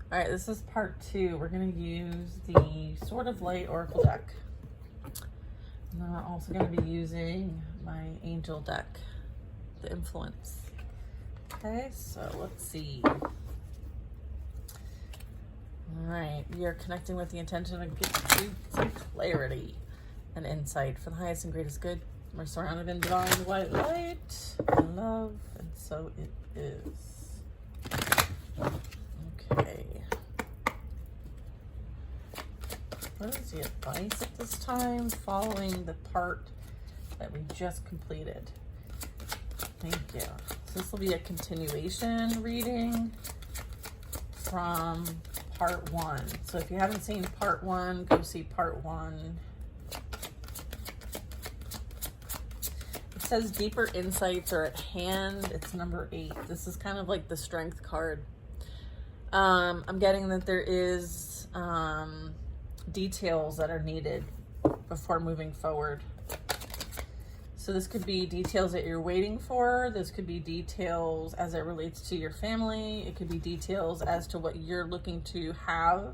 All right, this is part 2. We're going to use the Sword of Light Oracle deck. And then we're also going to be using my Angel deck, the Influence. Okay, so let's see. All right, we are connecting with the intention of giving you some clarity and insight for the highest and greatest good. We're surrounded in divine white light and love, and so it is. Okay. What is the advice at this time following the part that we just completed? Thank you. So this will be a continuation reading from part 1. So if you haven't seen part 1, go see part 1. It says deeper insights are at hand. It's number 8. This is kind of like the strength card. I'm getting that there is details that are needed before moving forward. So this could be details that you're waiting for. This could be details as it relates to your family. It could be details as to what you're looking to have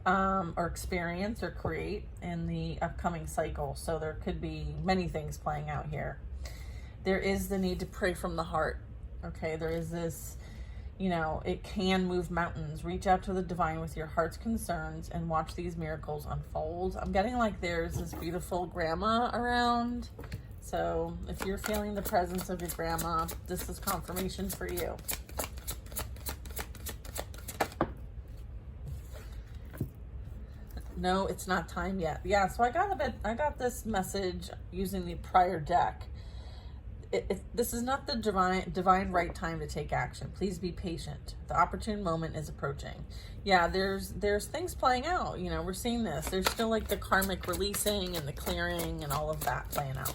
or experience or create in the upcoming cycle. So there could be many things playing out here. There is the need to pray from the heart. Okay, there is this, you know, it can move mountains. Reach out to the divine with your heart's concerns and watch these miracles unfold. I'm getting like there's this beautiful grandma around. So if you're feeling the presence of your grandma, this is confirmation for you. No, it's not time yet. Yeah, so I got this message using the prior deck. This is not the divine right time to take action. Please be patient. The opportune moment is approaching. Yeah, there's things playing out. You know, we're seeing this. There's still like the karmic releasing and the clearing and all of that playing out.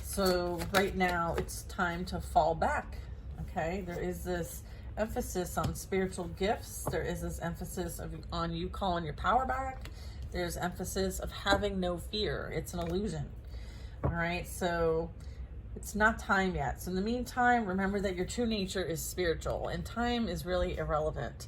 So right now it's time to fall back. Okay, there is this emphasis on spiritual gifts. There is this emphasis on you calling your power back. There's emphasis of having no fear. It's an illusion. All right, so it's not time yet. So in the meantime, remember that your true nature is spiritual and time is really irrelevant.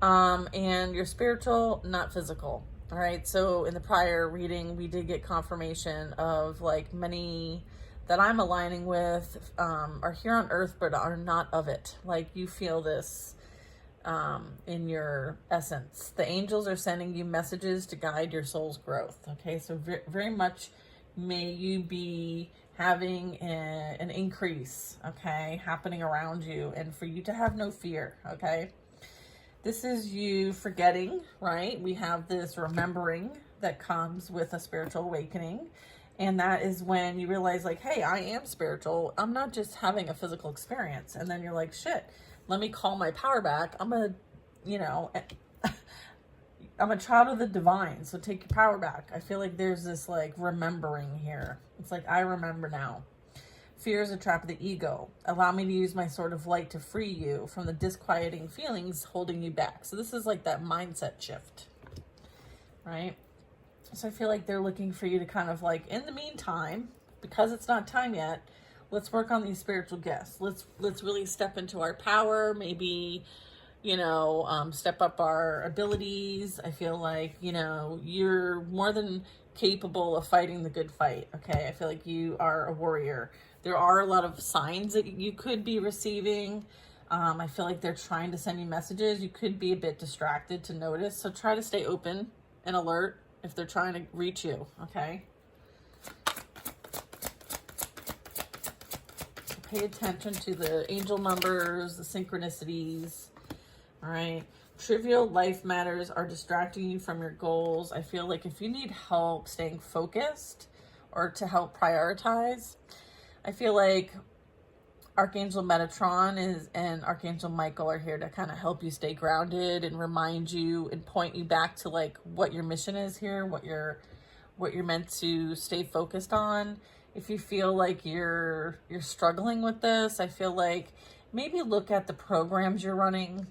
And you're spiritual, not physical. All right, so in the prior reading, we did get confirmation of like many that I'm aligning with are here on earth, but are not of it. Like you feel this in your essence. The angels are sending you messages to guide your soul's growth. Okay, so very much may you be having an increase, okay, happening around you, and for you to have no fear, okay? This is you forgetting, right? We have this remembering that comes with a spiritual awakening. And that is when you realize like, hey, I am spiritual. I'm not just having a physical experience. And then you're like, shit, let me call my power back. I'm a child of the divine. So take your power back. I feel like there's this like remembering here. It's like, I remember now. Fear is a trap of the ego. Allow me to use my sword of light to free you from the disquieting feelings holding you back. So this is like that mindset shift, right? So I feel like they're looking for you to kind of like, in the meantime, because it's not time yet, let's work on these spiritual gifts. Let's really step into our power, maybe, you know, step up our abilities. I feel like, you know, you're more than capable of fighting the good fight. Okay, I feel like you are a warrior. There are a lot of signs that you could be receiving. I feel like they're trying to send you messages. You could be a bit distracted to notice. So try to stay open and alert if they're trying to reach you, okay? So pay attention to the angel numbers, the synchronicities, all right? Trivial life matters are distracting you from your goals. I feel like if you need help staying focused or to help prioritize, I feel like Archangel Metatron and Archangel Michael are here to kind of help you stay grounded and remind you and point you back to like what your mission is here, what you're meant to stay focused on. If you feel like you're struggling with this, I feel like maybe look at the programs you're running,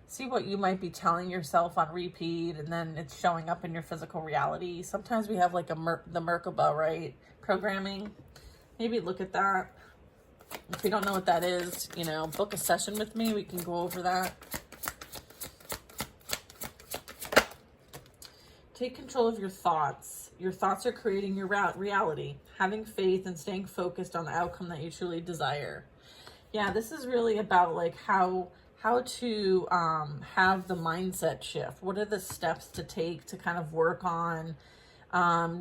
see what you might be telling yourself on repeat, and then it's showing up in your physical reality. Sometimes we have like the Merkaba, right? Programming. Maybe look at that. If you don't know what that is, you know, book a session with me. We can go over that. Take control of your thoughts. Your thoughts are creating your reality. Having faith and staying focused on the outcome that you truly desire. Yeah, this is really about like how to have the mindset shift. What are the steps to take to kind of work on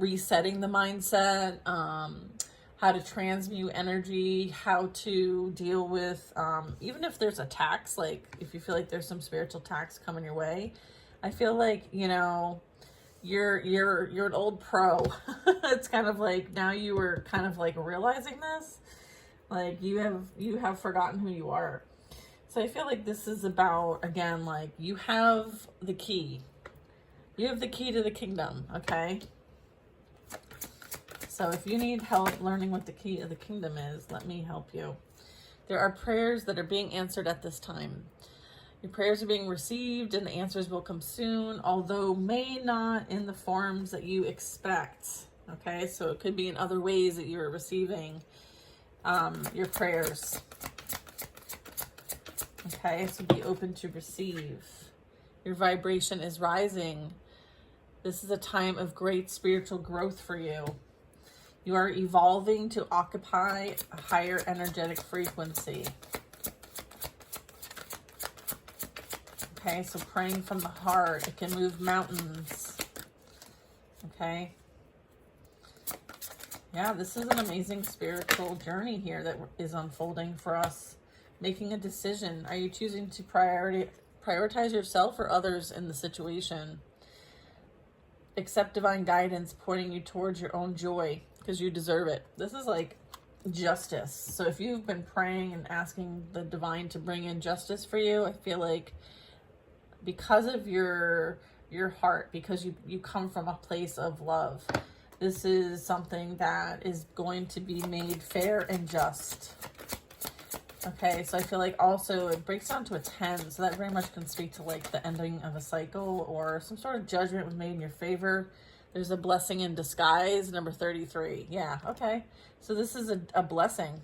resetting the mindset, how to transmute energy, how to deal with even if there's attacks, like if you feel like there's some spiritual attacks coming your way. I feel like, you know, you're an old pro. It's kind of like now you were kind of like realizing this, like you have forgotten who you are. So I feel like this is about, again, like you have the key. You have the key to the kingdom, okay? So if you need help learning what the key of the kingdom is, let me help you. There are prayers that are being answered at this time. Your prayers are being received and the answers will come soon, although may not in the forms that you expect. Okay, so it could be in other ways that you're receiving your prayers. Okay, so be open to receive. Your vibration is rising. This is a time of great spiritual growth for you. You are evolving to occupy a higher energetic frequency. Okay, so praying from the heart, it can move mountains. Okay. Yeah, this is an amazing spiritual journey here that is unfolding for us. Making a decision. Are you choosing to prioritize yourself or others in the situation? Accept divine guidance pointing you towards your own joy because you deserve it. This is like justice. So if you've been praying and asking the divine to bring in justice for you, I feel like because of your heart, because you come from a place of love, this is something that is going to be made fair and just. Okay, so I feel like also it breaks down to a 10, so that very much can speak to like the ending of a cycle or some sort of judgment was made in your favor. There's a blessing in disguise, number 33. Yeah, okay. So this is a blessing.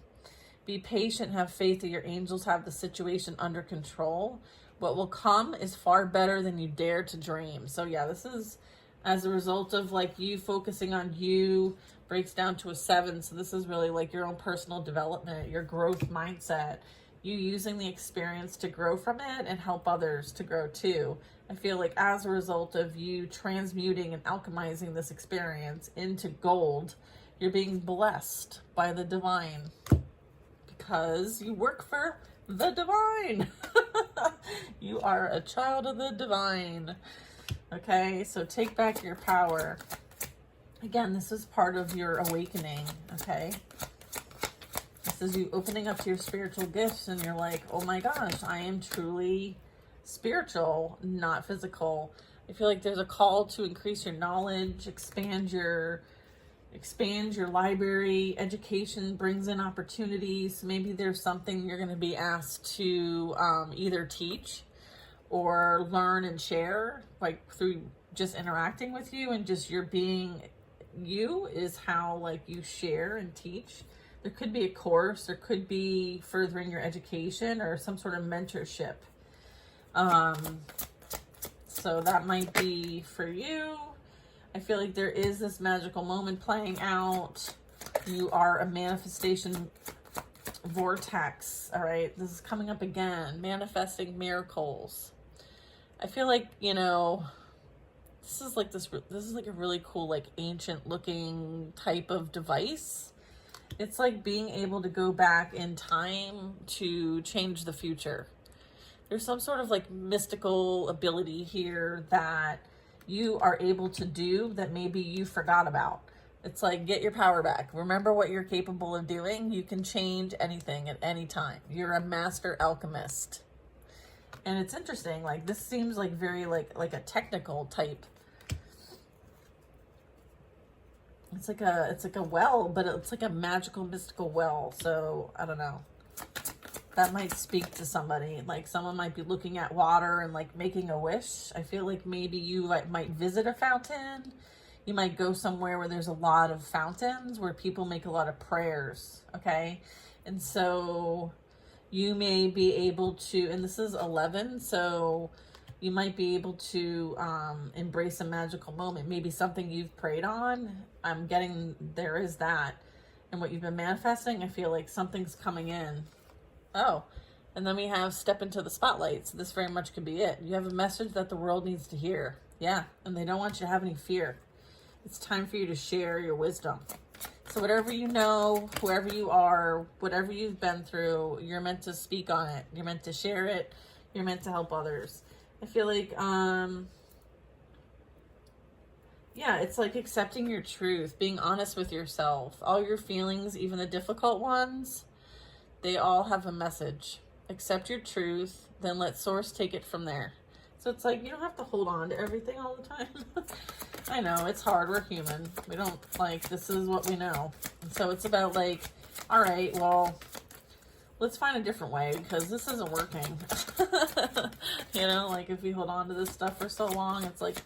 Be patient, have faith that your angels have the situation under control. What will come is far better than you dare to dream. So yeah, this is as a result of like you focusing on you, breaks down to a 7. So this is really like your own personal development, your growth mindset, you using the experience to grow from it and help others to grow too. I feel like as a result of you transmuting and alchemizing this experience into gold, you're being blessed by the divine because you work for the divine. You are a child of the divine. Okay, so take back your power. Again, this is part of your awakening, okay? This is you opening up to your spiritual gifts and you're like, oh my gosh, I am truly spiritual, not physical. I feel like there's a call to increase your knowledge, expand your library. Education brings in opportunities. Maybe there's something you're going to be asked to either teach or learn and share, like through just interacting with you and just your being you is how like you share and teach. There could be a course, there could be furthering your education or some sort of mentorship. So that might be for you. I feel like there is this magical moment playing out. You are a manifestation vortex. All right, this is coming up again, manifesting miracles. I feel like, you know, this is like a really cool, like ancient looking type of device. It's like being able to go back in time to change the future. There's some sort of like mystical ability here that you are able to do that maybe you forgot about. It's like, get your power back. Remember what you're capable of doing. You can change anything at any time. You're a master alchemist. And it's interesting, like this seems like very like a technical type. It's like a well, but it's like a magical, mystical well. So I don't know. That might speak to somebody. Like someone might be looking at water and like making a wish. I feel like maybe you might visit a fountain. You might go somewhere where there's a lot of fountains where people make a lot of prayers. Okay. And so you may be able to, and this is 11. So You might be able to embrace a magical moment, maybe something you've prayed on. I'm getting there is that. And what you've been manifesting, I feel like something's coming in. Oh, and then we have step into the spotlight. So this very much could be it. You have a message that the world needs to hear. Yeah, and they don't want you to have any fear. It's time for you to share your wisdom. So whatever you know, whoever you are, whatever you've been through, you're meant to speak on it. You're meant to share it. You're meant to help others. I feel like, yeah, it's like accepting your truth, being honest with yourself. All your feelings, even the difficult ones, they all have a message. Accept your truth, then let source take it from there. So it's like, you don't have to hold on to everything all the time. I know, it's hard. We're human. We don't, like, this is what we know. And so it's about, like, all right, well, let's find a different way because this isn't working. You know, like, if we hold on to this stuff for so long, it's like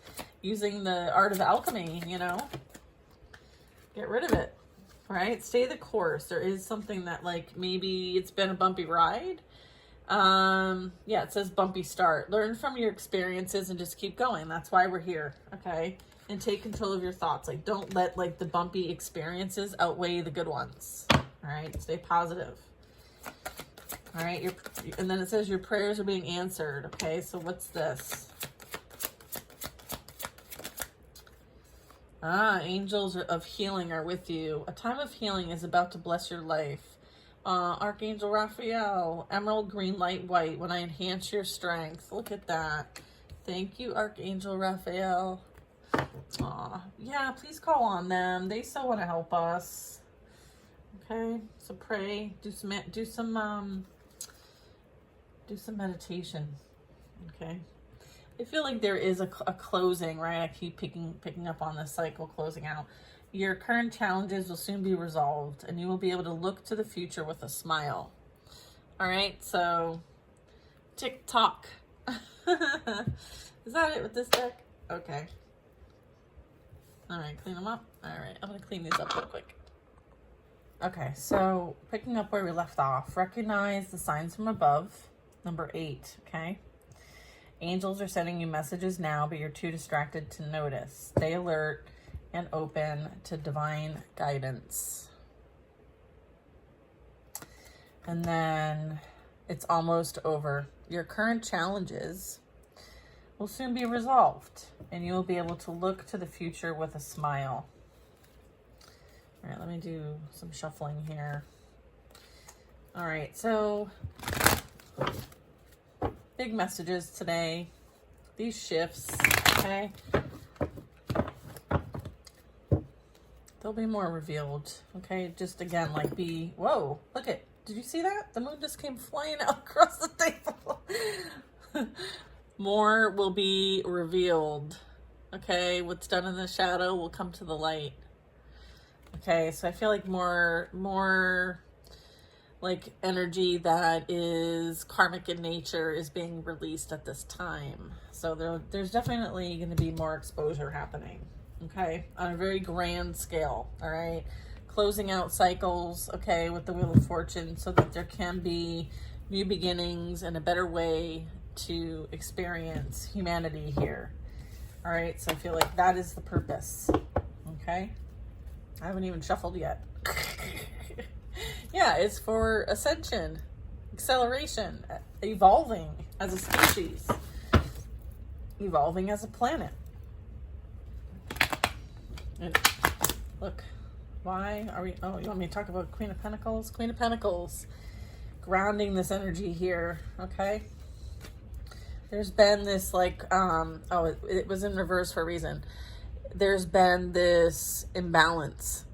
using the art of alchemy, you know? Get rid of it, right? Stay the course. There is something that, like, maybe it's been a bumpy ride. Yeah, it says bumpy start. Learn from your experiences and just keep going. That's why we're here, okay? And take control of your thoughts. Like, don't let, like, the bumpy experiences outweigh the good ones. All right? Stay positive. All right? And then it says your prayers are being answered, okay? So what's this? Angels of healing are with you. A time of healing is about to bless your life. Archangel Raphael, emerald, green, light, white. When I enhance your strength. Look at that. Thank you, Archangel Raphael. Yeah, please call on them. They still want to help us. Okay, so pray. Do some meditation. Okay. I feel like there is a closing, right? I keep picking up on this cycle closing out. Your current challenges will soon be resolved, and you will be able to look to the future with a smile. All right, so tick-tock. Is that it with this deck? Okay. All right, clean them up. All right, I'm going to clean these up real quick. Okay, so picking up where we left off, recognize the signs from above, number 8, okay? Angels are sending you messages now, but you're too distracted to notice. Stay alert and open to divine guidance. And then it's almost over. Your current challenges will soon be resolved, and you will be able to look to the future with a smile. All right, let me do some shuffling here. All right, so big messages today. These shifts, okay? They'll be more revealed, okay? Just again, like whoa, look it. Did you see that? The moon just came flying out across the table. More will be revealed, okay? What's done in the shadow will come to the light. Okay, so I feel like more like energy that is karmic in nature is being released at this time. So there's definitely going to be more exposure happening. Okay, on a very grand scale, all right? Closing out cycles, okay, with the Wheel of Fortune so that there can be new beginnings and a better way to experience humanity here. All right, so I feel like that is the purpose, okay? I haven't even shuffled yet. Yeah, it's for ascension, acceleration, evolving as a species, evolving as a planet. And look, why are we, oh, you want me to talk about Queen of Pentacles? Queen of Pentacles, grounding this energy here, okay? There's been this like, it was in reverse for a reason. There's been this imbalance,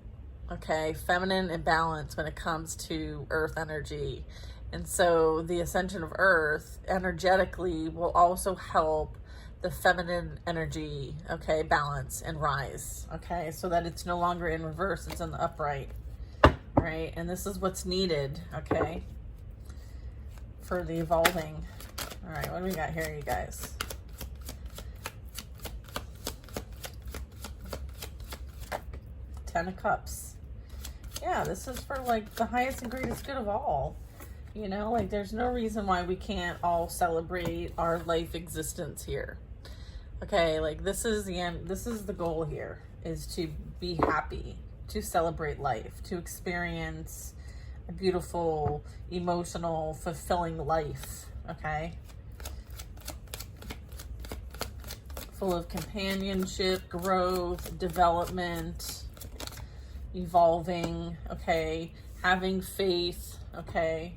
okay? Feminine imbalance when it comes to earth energy. And so the ascension of earth energetically will also help the feminine energy, okay, balance and rise, okay, so that it's no longer in reverse, it's in the upright, right? And this is what's needed, okay, for the evolving. All right, what do we got here, you guys? Ten of Cups. Yeah, this is for like the highest and greatest good of all. You know, like there's no reason why we can't all celebrate our life existence here. Okay, like this is the end, this is the goal here, is to be happy, to celebrate life, to experience a beautiful, emotional, fulfilling life, okay? Full of companionship, growth, development, evolving, okay? Having faith, okay?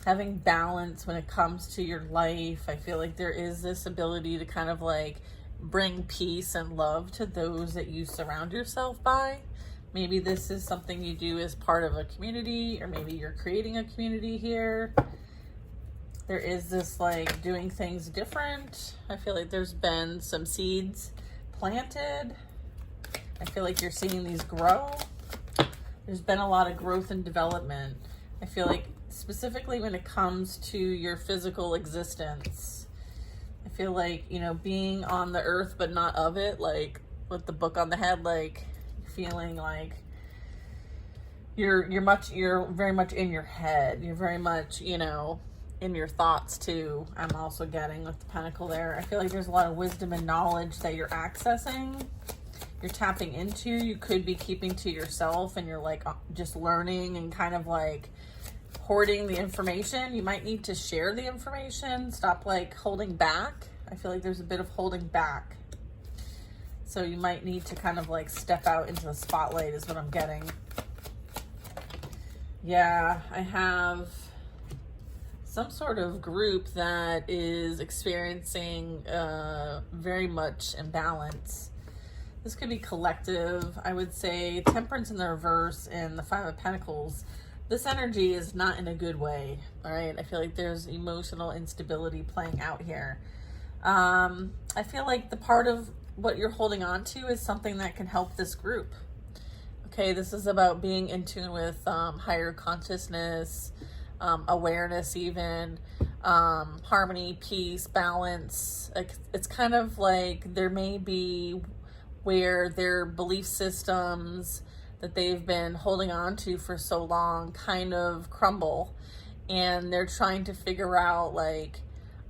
Having balance when it comes to your life. I feel like there is this ability to kind of like bring peace and love to those that you surround yourself by. Maybe this is something you do as part of a community, or maybe you're creating a community here. There is this like doing things different. I feel like there's been some seeds planted. I feel like you're seeing these grow. There's been a lot of growth and development. I feel like specifically when it comes to your physical existence, I feel like, you know, being on the earth but not of it, like with the book on the head, like feeling like you're very much in your head. You're very much, you know, in your thoughts too. I'm also getting with the pentacle there. I feel like there's a lot of wisdom and knowledge that you're accessing, you're tapping into. You could be keeping to yourself, and you're like just learning and kind of like hoarding the information. You might need to share the information. Stop like holding back. I feel like there's a bit of holding back. So you might need to kind of like step out into the spotlight is what I'm getting. Yeah, I have some sort of group that is experiencing very much imbalance. This could be collective. I would say Temperance in the reverse and the Five of Pentacles. This energy is not in a good way, all right? I feel like there's emotional instability playing out here. I feel like the part of what you're holding on to is something that can help this group. Okay, this is about being in tune with higher consciousness, awareness even, harmony, peace, balance. Like, it's kind of like there may be where their belief systems that they've been holding on to for so long kind of crumble, and they're trying to figure out like,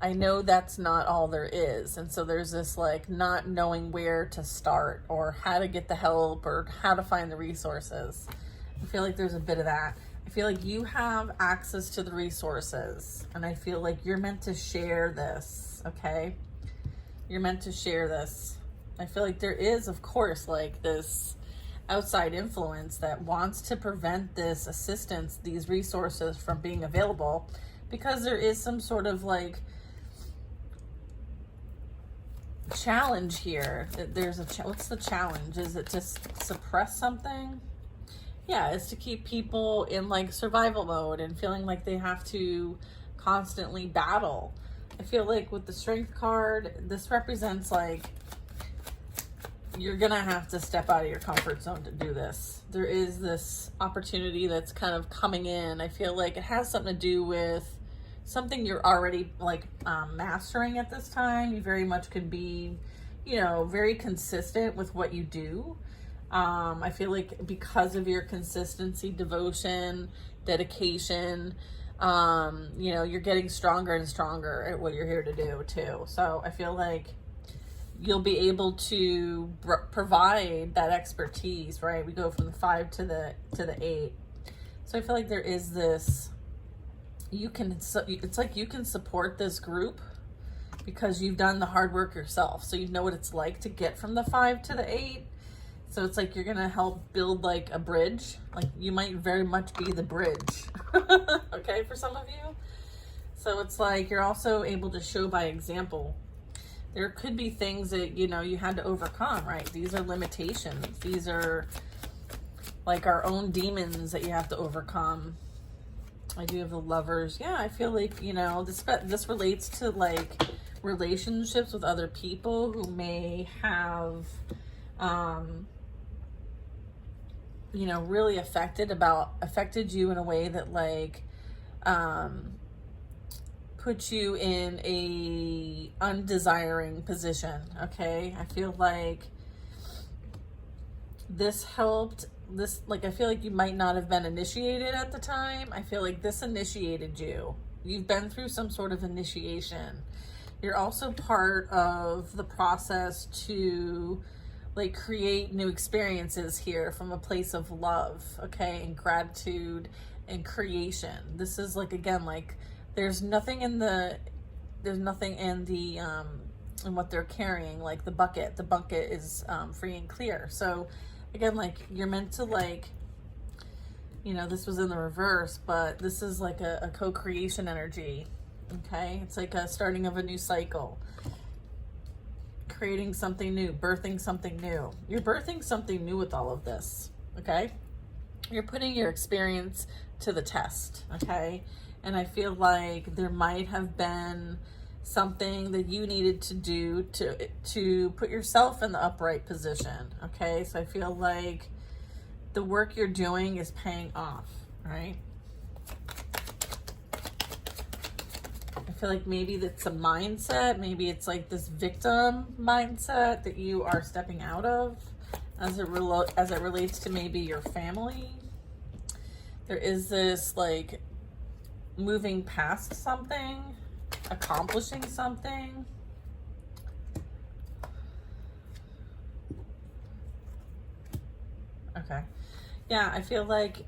I know that's not all there is. And so there's this like not knowing where to start or how to get the help or how to find the resources. I feel like there's a bit of that. I feel like you have access to the resources, and I feel like you're meant to share this, okay? You're meant to share this. I feel like there is, of course, like this outside influence that wants to prevent this assistance, these resources from being available, because there is some sort of like challenge here. There's a what's the challenge? Is it to suppress something? Yeah, it's to keep people in like survival mode and feeling like they have to constantly battle. I feel like with the Strength card, this represents like you're gonna have to step out of your comfort zone to do this. There is this opportunity that's kind of coming in. I feel like it has something to do with something you're already like mastering at this time. You very much could be, you know, very consistent with what you do. I feel like because of your consistency, devotion, dedication, you know, you're getting stronger and stronger at what you're here to do too. So I feel like you'll be able to provide that expertise, right? We go from the 5 to the 8. So I feel like there is this, it's like you can support this group because you've done the hard work yourself. So you know what it's like to get from the 5 to the 8. So it's like you're gonna help build like a bridge. Like you might very much be the bridge, okay, for some of you. So it's like you're also able to show by example. There could be things that, you know, you had to overcome, right? These are limitations. These are like our own demons that you have to overcome. I do have the Lovers. Yeah, I feel like, you know, this relates to like relationships with other people who may have, you know, really affected you in a way that like, put you in a undesiring position, okay? I feel like this helped this, like, I feel like you might not have been initiated at the time. I feel like this initiated you. You've been through some sort of initiation. You're also part of the process to like create new experiences here from a place of love, okay, and gratitude and creation. This is like, again, like there's nothing in the in what they're carrying, like the bucket is free and clear. So again, like you're meant to, like, you know, this was in the reverse, but this is like a co-creation energy. Okay, it's like a starting of a new cycle, creating something new, birthing something new. You're birthing something new with all of this. Okay, you're putting your experience to the test. Okay, and I feel like there might have been something that you needed to do to put yourself in the upright position. Okay, so I feel like the work you're doing is paying off, right? I feel like maybe that's a mindset. Maybe it's like this victim mindset that you are stepping out of as it relates to maybe your family. There is this like moving past something, accomplishing something. Okay. Yeah, I feel like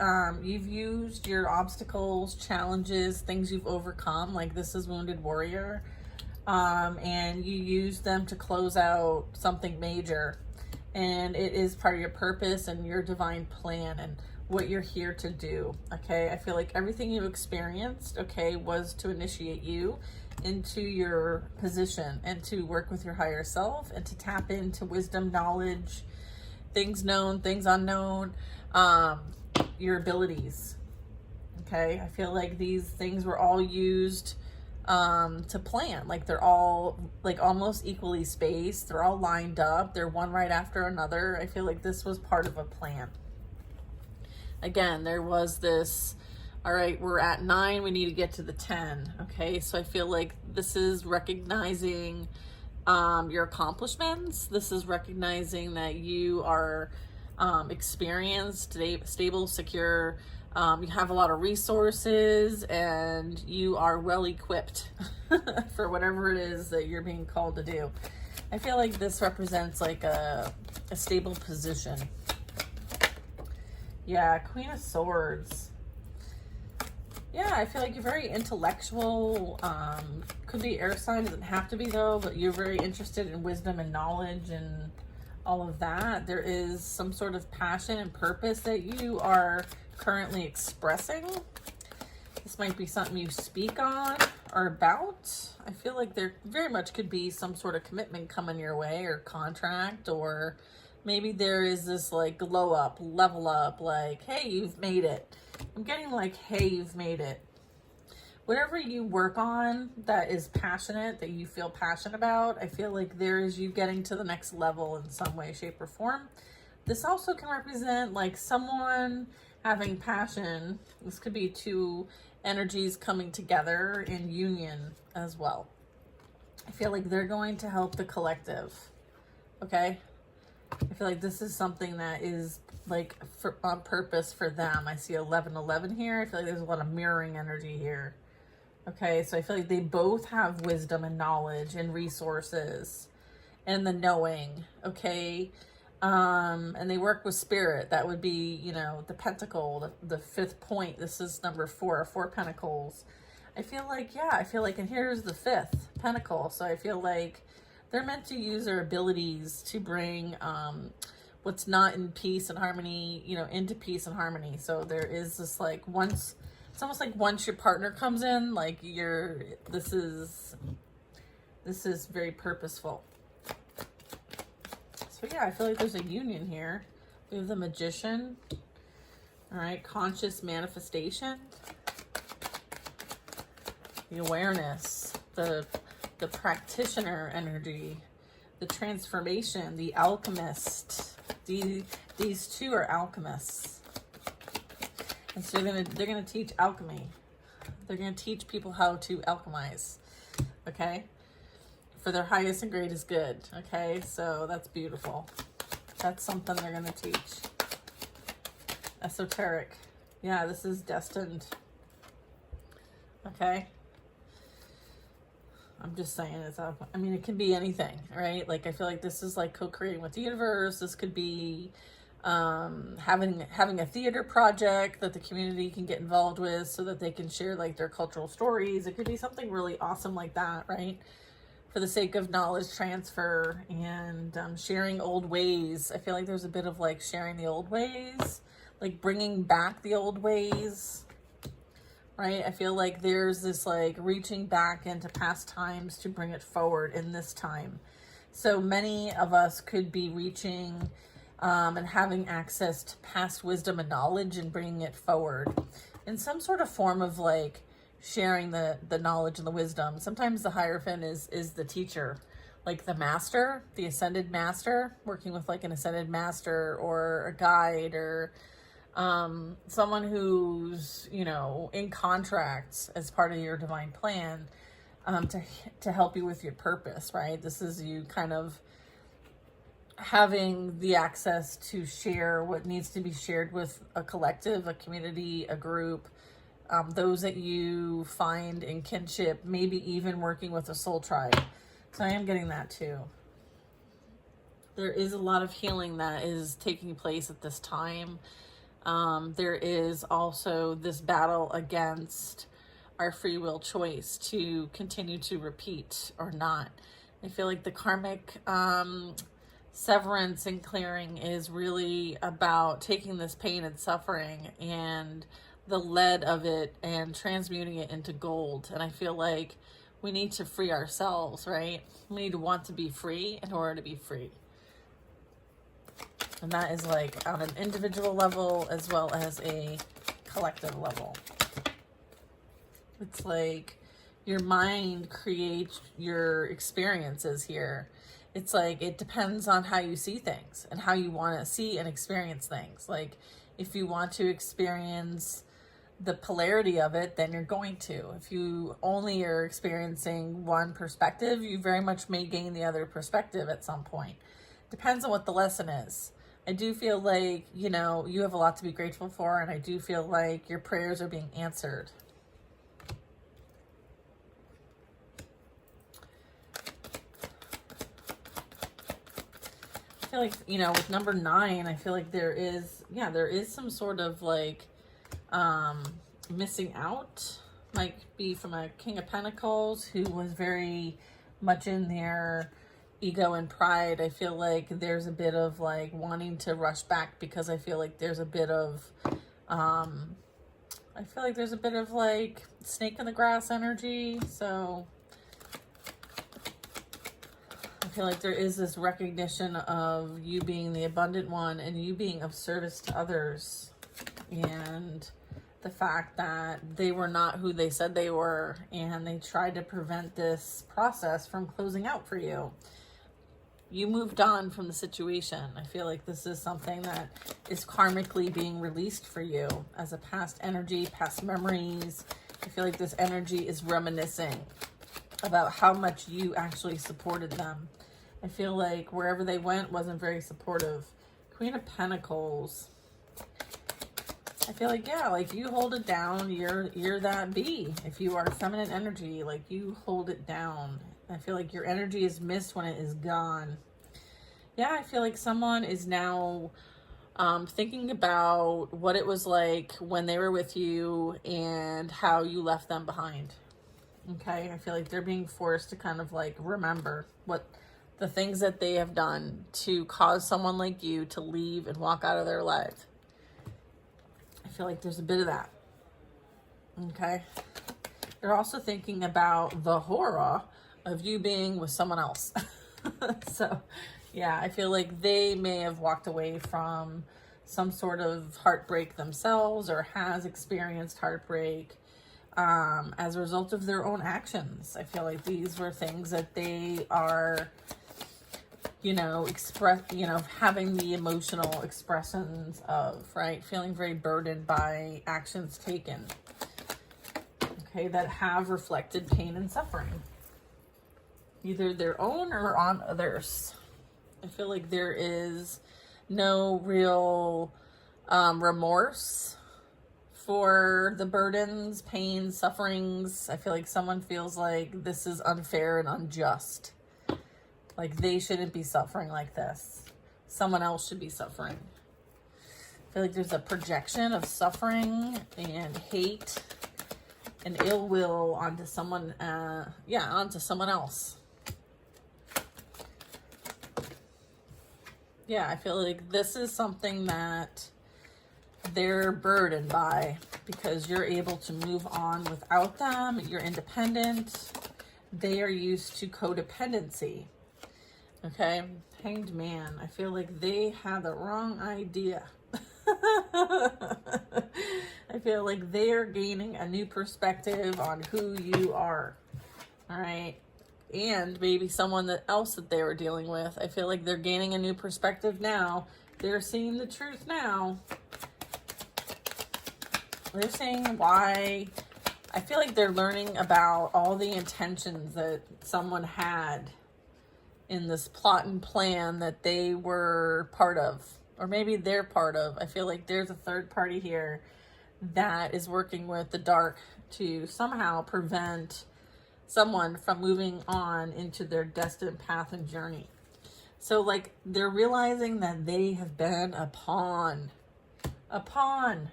you've used your obstacles, challenges, things you've overcome, like this is Wounded Warrior, and you use them to close out something major, and it is part of your purpose and your divine plan and what you're here to do. Okay, I feel like everything you experienced, okay, was to initiate you into your position and to work with your higher self and to tap into wisdom, knowledge, things known, things unknown, your abilities. Okay, I feel like these things were all used to plan. Like they're all like almost equally spaced. They're all lined up. They're one right after another. I feel like this was part of a plan. Again, there was this, all right, we're at 9, we need to get to the 10. Okay, so I feel like this is recognizing your accomplishments. This is recognizing that you are experienced, stable, secure. You have a lot of resources and you are well equipped for whatever it is that you're being called to do. I feel like this represents like a stable position. Yeah, Queen of Swords. Yeah, I feel like you're very intellectual. Could be air sign, doesn't have to be though, but you're very interested in wisdom and knowledge and all of that. There is some sort of passion and purpose that you are currently expressing. This might be something you speak on or about. I feel like there very much could be some sort of commitment coming your way or contract, or maybe there is this like glow up, level up, like, hey, you've made it. I'm getting like, hey, you've made it. Whatever you work on that is passionate, that you feel passionate about, I feel like there is you getting to the next level in some way, shape, or form. This also can represent like someone having passion. This could be two energies coming together in union as well. I feel like they're going to help the collective. Okay? I feel like this is something that is like on purpose for them. I see 1111 here. I feel like there's a lot of mirroring energy here. Okay, so I feel like they both have wisdom and knowledge and resources and the knowing, okay? And they work with spirit. That would be, you know, the pentacle, the fifth point. This is number 4, 4 pentacles. I feel like, yeah, I feel like, and here's the 5th pentacle. So I feel like they're meant to use their abilities to bring what's not in peace and harmony, you know, into peace and harmony. So there is this like it's almost like once your partner comes in, like this is very purposeful. So yeah, I feel like there's a union here. We have the Magician. All right, conscious manifestation. The awareness, the practitioner energy, the transformation, the alchemist. These two are alchemists. And so they're gonna teach alchemy. They're gonna teach people how to alchemize. Okay? For their highest and greatest good. Okay? So that's beautiful. That's something they're gonna teach. esoteric. Yeah, this is destined. Okay. I'm just saying I mean, it can be anything, right? Like, I feel like this is like co-creating with the universe. This could be having a theater project that the community can get involved with so that they can share like their cultural stories. It could be something really awesome like that, right? For the sake of knowledge transfer and sharing old ways. I feel like there's a bit of like sharing the old ways, like bringing back the old ways, right? I feel like there's this like reaching back into past times to bring it forward in this time. So many of us could be reaching and having access to past wisdom and knowledge and bringing it forward in some sort of form of like sharing the knowledge and the wisdom. Sometimes the Hierophant is the teacher, like the master, the ascended master, working with like an ascended master or a guide or someone who's, you know, in contracts as part of your divine plan to help you with your purpose, right? This is you kind of having the access to share what needs to be shared with a collective, a community, a group, those that you find in kinship, maybe even working with a soul tribe. So I am getting that too. There is a lot of healing that is taking place at this time. There is also this battle against our free will choice to continue to repeat or not. I feel like the karmic severance and clearing is really about taking this pain and suffering and the lead of it and transmuting it into gold. And I feel like we need to free ourselves, right? We need to want to be free in order to be free. And that is like on an individual level as well as a collective level. It's like your mind creates your experiences here. It's like it depends on how you see things and how you want to see and experience things. Like if you want to experience the polarity of it, then you're going to. If you only are experiencing one perspective, you very much may gain the other perspective at some point. Depends on what the lesson is. I do feel like, you know, you have a lot to be grateful for, and I do feel like your prayers are being answered. I feel like, you know, with number 9, I feel like there is some sort of like missing out. Might be from a King of Pentacles who was very much in their ego and pride. I feel like there's a bit of like wanting to rush back because I feel like there's a bit of like snake in the grass energy. So I feel like there is this recognition of you being the abundant one and you being of service to others, and the fact that they were not who they said they were, and they tried to prevent this process from closing out for you. You moved on from the situation. I feel like this is something that is karmically being released for you as a past energy, past memories. I feel like this energy is reminiscing about how much you actually supported them. I feel like wherever they went wasn't very supportive. Queen of Pentacles. I feel like, yeah, like you hold it down. You're that bee. If you are feminine energy, like you hold it down. I feel like your energy is missed when it is gone. Yeah, I feel like someone is now thinking about what it was like when they were with you and how you left them behind. Okay, I feel like they're being forced to kind of like remember what the things that they have done to cause someone like you to leave and walk out of their life. I feel like there's a bit of that. Okay. They're also thinking about the horror of you being with someone else. So, yeah, I feel like they may have walked away from some sort of heartbreak themselves or has experienced heartbreak as a result of their own actions. I feel like these were things that they are, having the emotional expressions of, right? Feeling very burdened by actions taken, okay, that have reflected pain and suffering, either their own or on others. I feel like there is no real Remorse for the burdens, pain, sufferings. I feel like someone feels like this is unfair and unjust. Like they shouldn't be suffering like this. Someone else should be suffering. I feel like there's a projection of suffering and hate and ill will onto someone, onto someone else. Yeah, I feel like this is something that they're burdened by because you're able to move on without them. You're independent. They are used to codependency. Okay, Hanged Man. I feel like they had the wrong idea. I feel like they are gaining a new perspective on who you are. All right. And maybe someone else that they were dealing with. I feel like they're gaining a new perspective now. They're seeing the truth now. They're seeing why. I feel like they're learning about all the intentions that someone had in this plot and plan that they were part of, or maybe they're part of. I feel like there's a third party here that is working with the dark to somehow prevent someone from moving on into their destined path and journey. So like they're realizing that they have been a pawn. A pawn.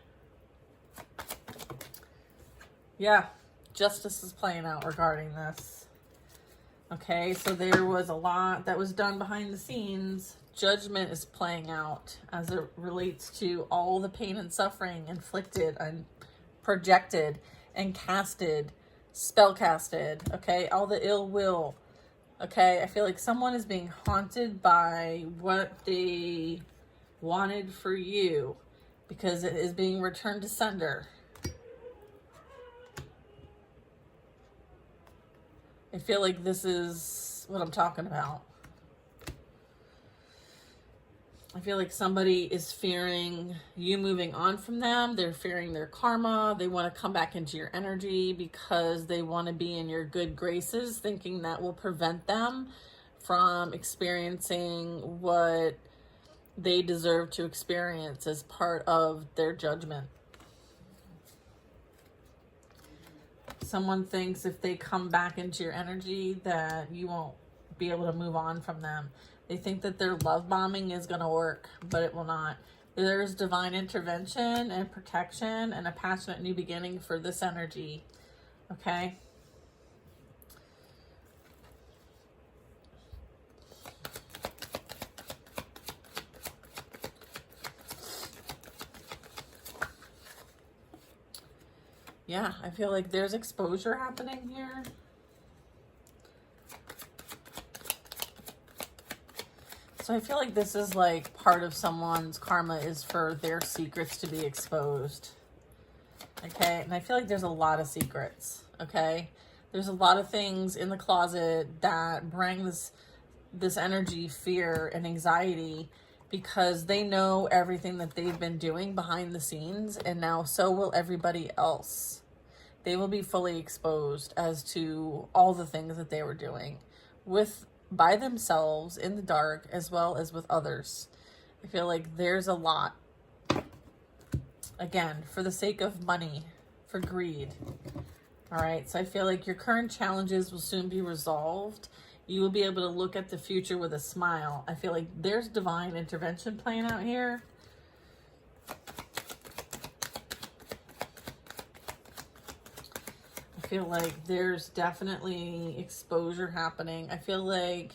Yeah, justice is playing out regarding this. Okay, so there was a lot that was done behind the scenes. Judgment is playing out as it relates to all the pain and suffering inflicted and projected and casted, spell casted, okay? All the ill will, okay? I feel like someone is being haunted by what they wanted for you because it is being returned to sender. I feel like this is what I'm talking about. I feel like somebody is fearing you moving on from them. They're fearing their karma. They want to come back into your energy because they want to be in your good graces, thinking that will prevent them from experiencing what they deserve to experience as part of their judgment. Someone thinks if they come back into your energy that you won't be able to move on from them. They think that their love bombing is going to work, but it will not. There's divine intervention and protection and a passionate new beginning for this energy. Okay? Yeah, I feel like there's exposure happening here. So I feel like this is like part of someone's karma is for their secrets to be exposed. Okay, and I feel like there's a lot of secrets. Okay, there's a lot of things in the closet that bring this energy, fear, and anxiety because they know everything that they've been doing behind the scenes, and now so will everybody else. They will be fully exposed as to all the things that they were doing by themselves in the dark as well as with others. I feel like there's a lot. Again, for the sake of money, for greed. All right, so I feel like your current challenges will soon be resolved. You will be able to look at the future with a smile. I feel like there's divine intervention playing out here. I feel like there's definitely exposure happening. I feel like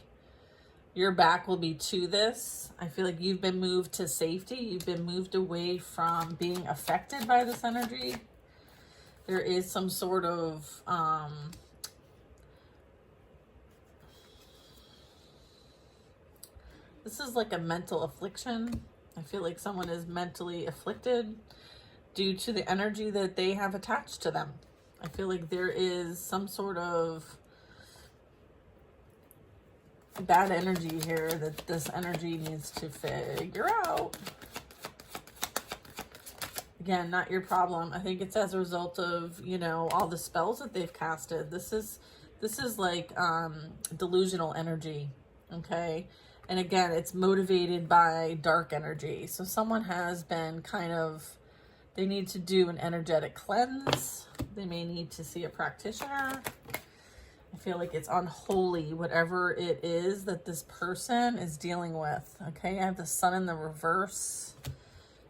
your back will be to this. I feel like you've been moved to safety. You've been moved away from being affected by this energy. There is some sort of this is like a mental affliction. I feel like someone is mentally afflicted due to the energy that they have attached to them. I feel like there is some sort of bad energy here that this energy needs to figure out. Again, not your problem. I think it's as a result of, all the spells that they've casted. This is like delusional energy, okay? And again, it's motivated by dark energy. So someone has been they need to do an energetic cleanse. They may need to see a practitioner. I feel like it's unholy, whatever it is that this person is dealing with. Okay, I have the sun in the reverse.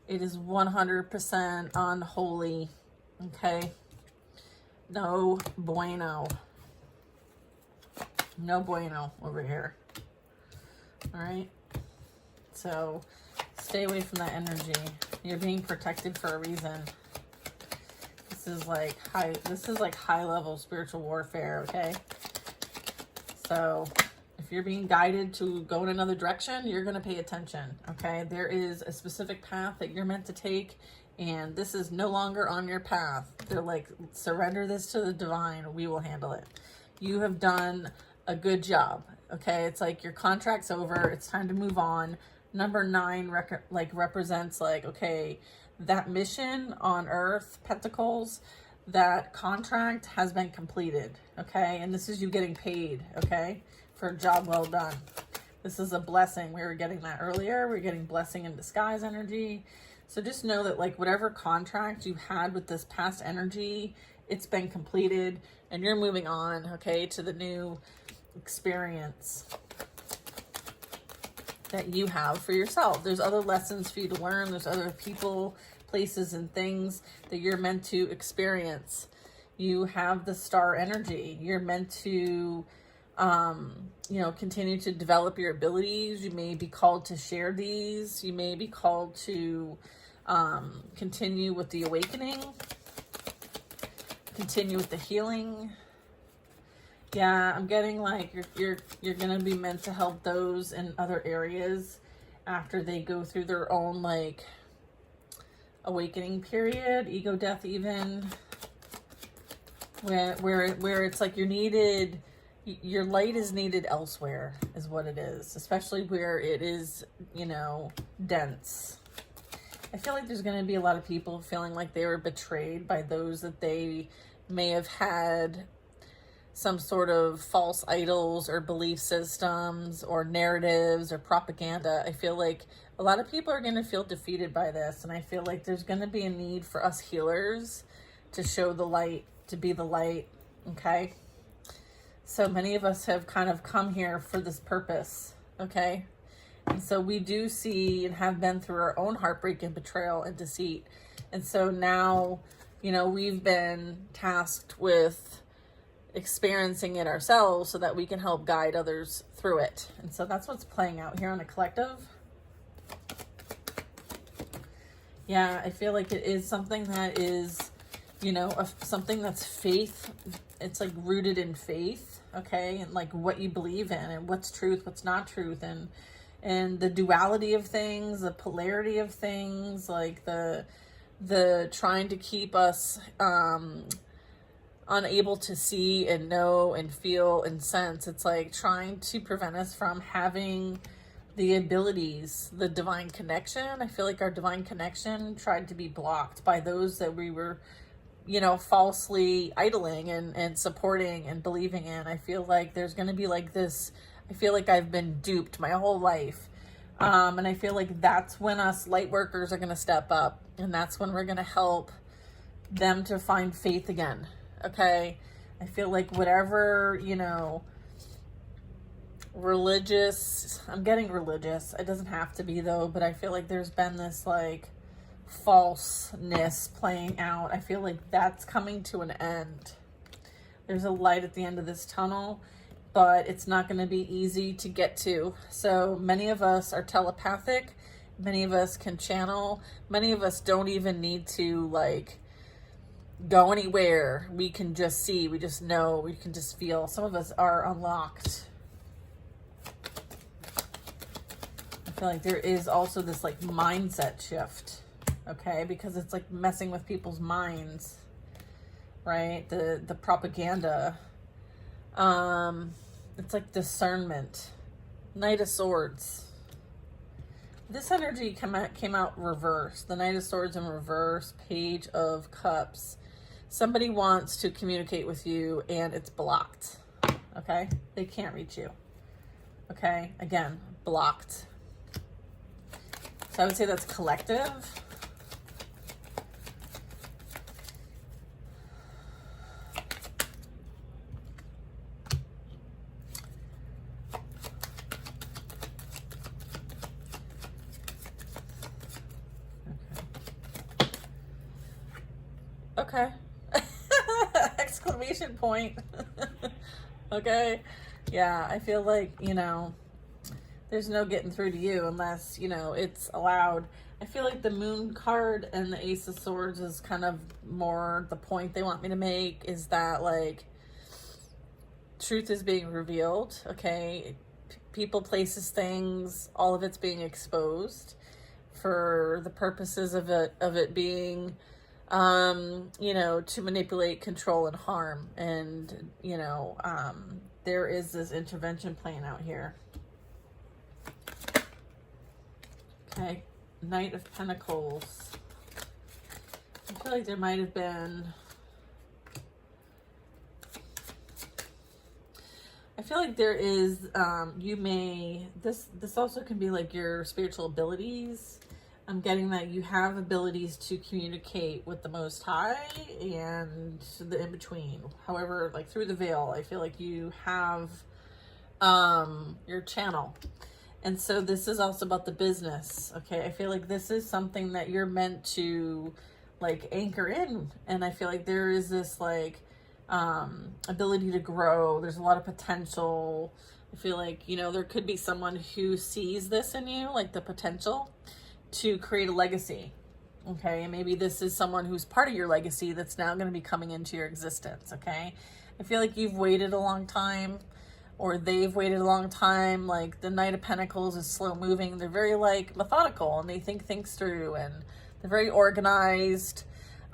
It is 100% unholy. Okay, no bueno. No bueno over here. All right, so stay away from that energy. You're being protected for a reason. This is like high level spiritual warfare, okay? So if you're being guided to go in another direction, you're going to pay attention, okay? There is a specific path that you're meant to take, and this is no longer on your path. They're like, surrender this to the divine. We will handle it. You have done a good job, okay? It's like your contract's over. It's time to move on. Number 9 represents like, okay, that mission on Earth, Pentacles, that contract has been completed, okay? And this is you getting paid, okay, for a job well done. This is a blessing. We were getting that earlier. We're getting blessing in disguise energy. So just know that like whatever contract you had with this past energy, it's been completed and you're moving on, okay, to the new experience that you have for yourself. There's other lessons for you to learn. There's other people, places, and things that you're meant to experience. You have the star energy. You're meant to, continue to develop your abilities. You may be called to share these. You may be called to continue with the awakening, continue with the healing. Yeah, I'm getting like you're gonna be meant to help those in other areas after they go through their own like awakening period, ego death even, where it's like you're needed, your light is needed elsewhere is what it is, especially where it is, dense. I feel like there's going to be a lot of people feeling like they were betrayed by those that they may have had some sort of false idols or belief systems or narratives or propaganda. I feel like a lot of people are going to feel defeated by this. And I feel like there's going to be a need for us healers to show the light, to be the light. Okay. So many of us have kind of come here for this purpose. Okay. And so we do see and have been through our own heartbreak and betrayal and deceit. And so now, we've been tasked with experiencing it ourselves so that we can help guide others through it. And so that's what's playing out here on the collective. Yeah, I feel like it is something that is, something that's faith. It's like rooted in faith, okay? And like what you believe in and what's truth, what's not truth, and the duality of things, the polarity of things, like the trying to keep us unable to see and know and feel and sense. It's like trying to prevent us from having the abilities, the divine connection. I feel like our divine connection tried to be blocked by those that we were, falsely idling and supporting and believing in. I feel like there's going to be like this, I feel like I've been duped my whole life. And I feel like that's when us light workers are going to step up, and that's when we're going to help them to find faith again. Okay. I feel like whatever, religious, I'm getting religious. It doesn't have to be though, but I feel like there's been this like falseness playing out. I feel like that's coming to an end. There's a light at the end of this tunnel, but it's not going to be easy to get to. So many of us are telepathic. Many of us can channel. Many of us don't even need to like go anywhere. We can just see, we just know, we can just feel. Some of us are unlocked. I feel like there is also this like mindset shift, okay? Because it's like messing with people's minds, right? The propaganda. It's like discernment. Knight of Swords. This energy came out reverse. The Knight of Swords in reverse, Page of Cups. Somebody wants to communicate with you and it's blocked. Okay? They can't reach you. Okay, again, blocked. So I would say that's collective. Okay. Exclamation point. Okay. Yeah, I feel like, there's no getting through to you unless, it's allowed. I feel like the Moon card and the Ace of Swords is kind of more the point they want me to make, is that, like, truth is being revealed, okay? People, places, things, all of it's being exposed for the purposes of it being, to manipulate, control, and harm. And, there is this intervention plan out here. Okay, Knight of Pentacles. I feel like there might have been... I feel like there is, this also can be like your spiritual abilities. I'm getting that you have abilities to communicate with the Most High and the in-between. However, like through the veil, I feel like you have your channel. And so this is also about the business, okay? I feel like this is something that you're meant to, like, anchor in. And I feel like there is this, like, ability to grow. There's a lot of potential. I feel like, there could be someone who sees this in you, like the potential to create a legacy, okay? And maybe this is someone who's part of your legacy that's now going to be coming into your existence, okay? I feel like you've waited a long time, or they've waited a long time. Like the Knight of Pentacles is slow moving. They're very, like, methodical, and they think things through, and they're very organized.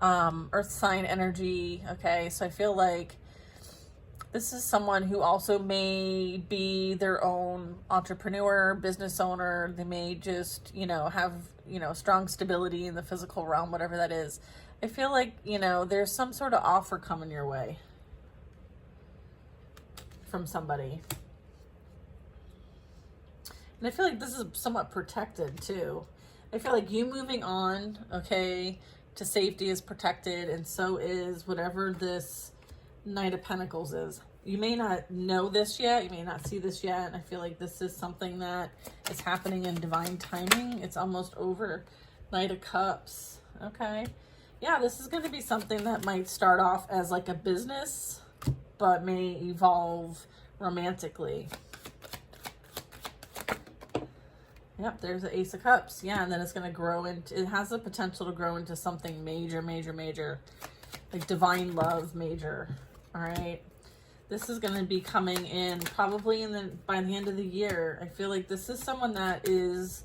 Earth sign energy, okay? So I feel like this is someone who also may be their own entrepreneur, business owner. They may just, have, strong stability in the physical realm, whatever that is. I feel like, there's some sort of offer coming your way from somebody. And I feel like this is somewhat protected too. I feel like you moving on, okay, to safety is protected, and so is whatever this Knight of Pentacles is. You may not know this yet, you may not see this yet, and I feel like this is something that is happening in divine timing. It's almost over. Knight of Cups, okay. Yeah, this is going to be something that might start off as like a business, but may evolve romantically. Yep, there's the Ace of Cups. Yeah, and then it's going to grow into, it has the potential to grow into something major, like divine love major. All right. This is going to be coming in probably by the end of the year. I feel like this is someone that is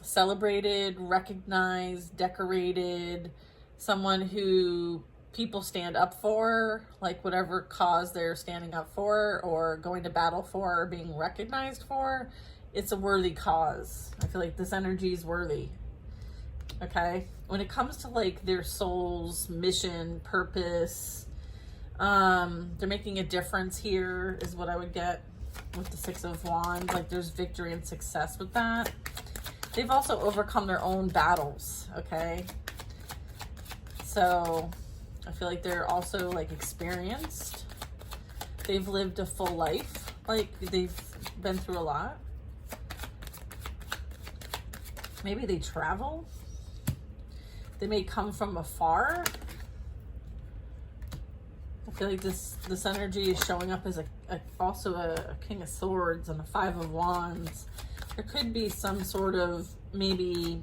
celebrated, recognized, decorated, someone who people stand up for, like whatever cause they're standing up for or going to battle for or being recognized for. It's a worthy cause. I feel like this energy is worthy. Okay? When it comes to like their soul's mission, purpose, they're making a difference here is what I would get with the Six of Wands. Like there's victory and success with that. They've also overcome their own battles, okay? So I feel like they're also like experienced. They've lived a full life. Like they've been through a lot. Maybe they travel. They may come from afar. I feel like this energy is showing up as also a King of Swords and a Five of Wands. There could be some sort of maybe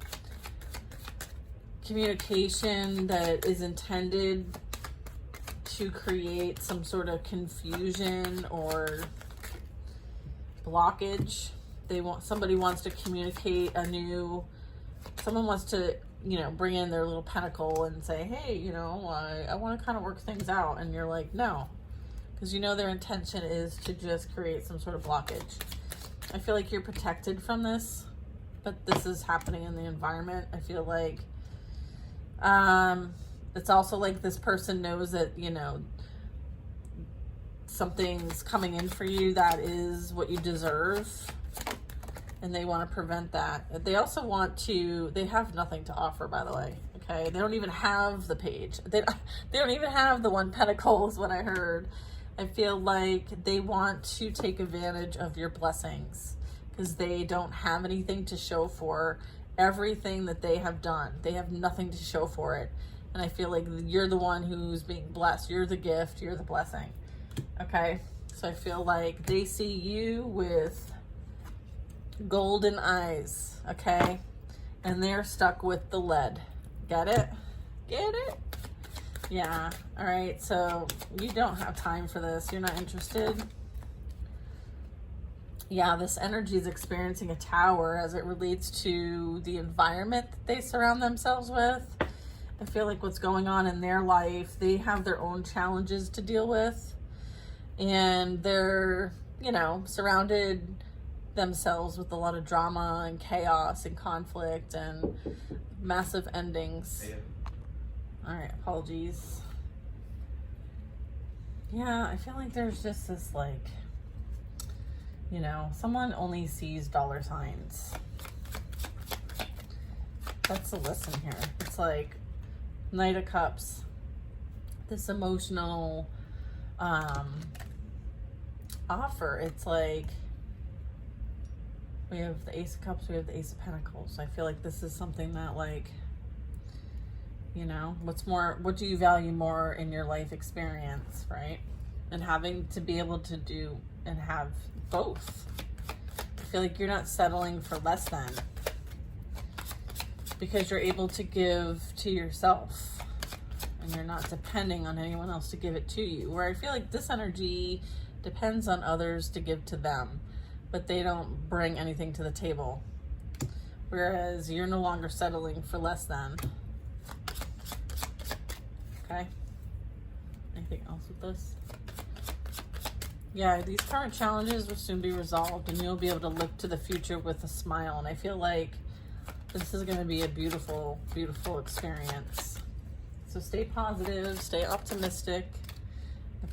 communication that is intended to create some sort of confusion or blockage. Somebody wants to communicate someone wants to, bring in their little pentacle and say, hey, I want to kind of work things out. And you're like, no, because their intention is to just create some sort of blockage. I feel like you're protected from this, but this is happening in the environment. I feel like it's also like this person knows that, something's coming in for you that is what you deserve, and they want to prevent that. They also want to, they have nothing to offer, by the way. Okay, they don't even have the page. They don't even have the 1 Pentacles. What I heard, I feel like they want to take advantage of your blessings because they don't have anything to show for everything that they have done. They have nothing to show for it, and I feel like you're the one who's being blessed. You're the gift. You're the blessing. Okay, so I feel like they see you with golden eyes. Okay, and they're stuck with the lead. Get it? Get it? Yeah. All right. So you don't have time for this. You're not interested. Yeah, this energy is experiencing a tower as it relates to the environment that they surround themselves with. I feel like what's going on in their life, they have their own challenges to deal with. And they're, you know, surrounded themselves with a lot of drama and chaos and conflict and massive endings. All right, apologies. Yeah, I feel like there's just this, like, you know, someone only sees dollar signs. That's the lesson here. It's like Knight of Cups, this emotional offer. It's like we have the Ace of Cups, we have the Ace of Pentacles. I feel like this is something that, like, you know, what do you value more in your life experience, right? And having to be able to do and have both. I feel like you're not settling for less than, because you're able to give to yourself and you're not depending on anyone else to give it to you. Where I feel like this energy depends on others to give to them, but they don't bring anything to the table. Whereas you're no longer settling for less than. Okay. Anything else with this? Yeah, these current challenges will soon be resolved and you'll be able to look to the future with a smile. And I feel like this is going to be a beautiful, beautiful experience. So stay positive, stay optimistic.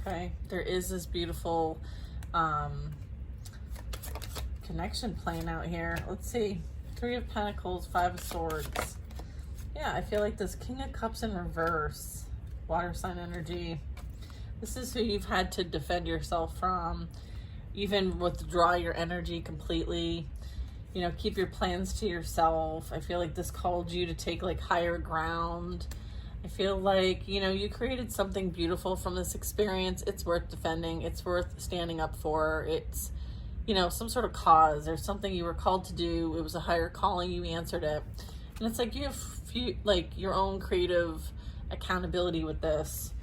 Okay. There is this beautiful connection playing out here. Let's see. 3 of Pentacles, 5 of Swords. Yeah, I feel like this King of Cups in reverse. Water sign energy. This is who you've had to defend yourself from, even withdraw your energy completely, you know, keep your plans to yourself. I feel like this called you to take, like, higher ground. I feel like, you know, you created something beautiful from this experience. It's worth defending. It's worth standing up for. It's, you know, some sort of cause or something you were called to do. It was a higher calling. You answered it. And it's like you have your own creative accountability with this.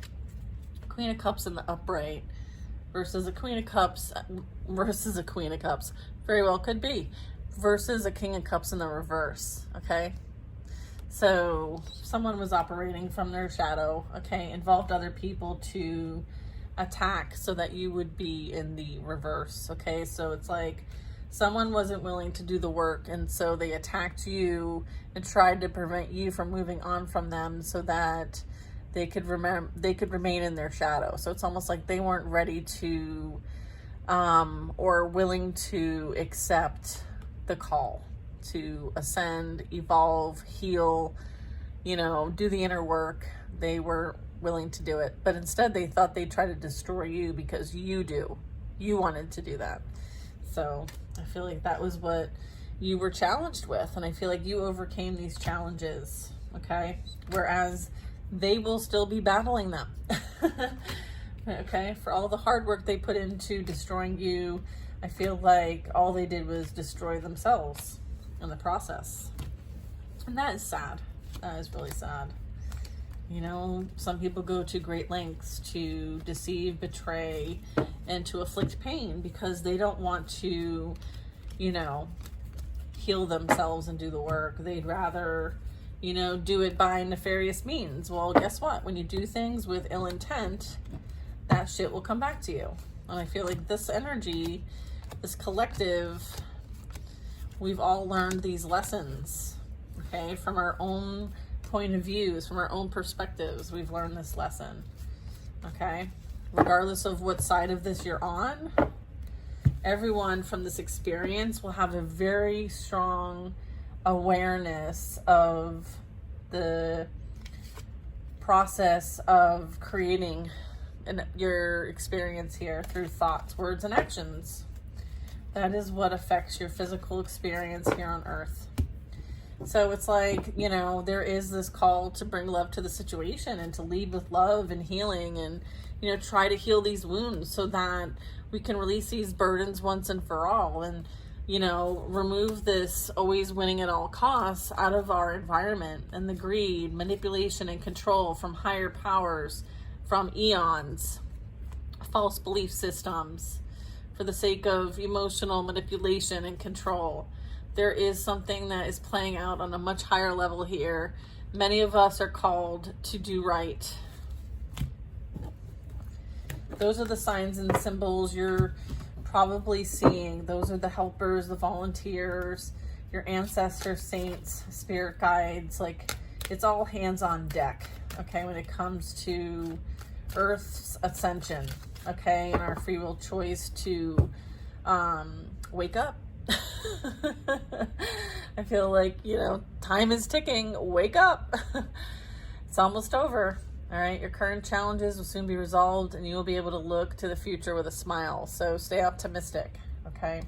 Queen of Cups in the upright versus a Queen of Cups versus a Queen of Cups. Very well could be. Versus a King of Cups in the reverse. Okay. So someone was operating from their shadow. Okay. Involved other people to attack so that you would be in the reverse. Okay. So it's like someone wasn't willing to do the work, and so they attacked you and tried to prevent you from moving on from them so that they could remain in their shadow. So it's almost like they weren't ready to or willing to accept the call to ascend, evolve, heal, you know, do the inner work. They were willing to do it, but instead they thought they'd try to destroy you because you wanted to do that. So I feel like that was what you were challenged with, and I feel like you overcame these challenges. Okay, whereas they will still be battling them. Okay, for all the hard work they put into destroying you, I feel like all they did was destroy themselves in the process. And that is sad. That is really sad. You know, some people go to great lengths to deceive, betray, and to inflict pain because they don't want to, you know, heal themselves and do the work. They'd rather, you know, do it by nefarious means. Well, guess what? When you do things with ill intent, that shit will come back to you. And I feel like this energy, this collective, we've all learned these lessons, okay, from our own point of views, from our own perspectives. We've learned this lesson, okay? regardless of what side of this you're on, everyone from this experience will have a very strong awareness of the process of creating your experience here through thoughts, words, and actions. That is what affects your physical experience here on earth. So it's like, there is this call to bring love to the situation and to lead with love and healing and, try to heal these wounds so that we can release these burdens once and for all and, remove this always winning at all costs out of our environment and the greed, manipulation, and control from higher powers, from eons, false belief systems, for the sake of emotional manipulation and control. There is something that is playing out on a much higher level here. Many of us are called to do right. Those are the signs and symbols you're probably seeing. Those are the helpers, the volunteers, your ancestors, saints, spirit guides. Like, it's all hands on deck, okay, when it comes to Earth's ascension, okay, and our free will choice to wake up. I feel like, time is ticking. Wake up. It's almost over. All right. Your current challenges will soon be resolved and you will be able to look to the future with a smile. So stay optimistic. Okay.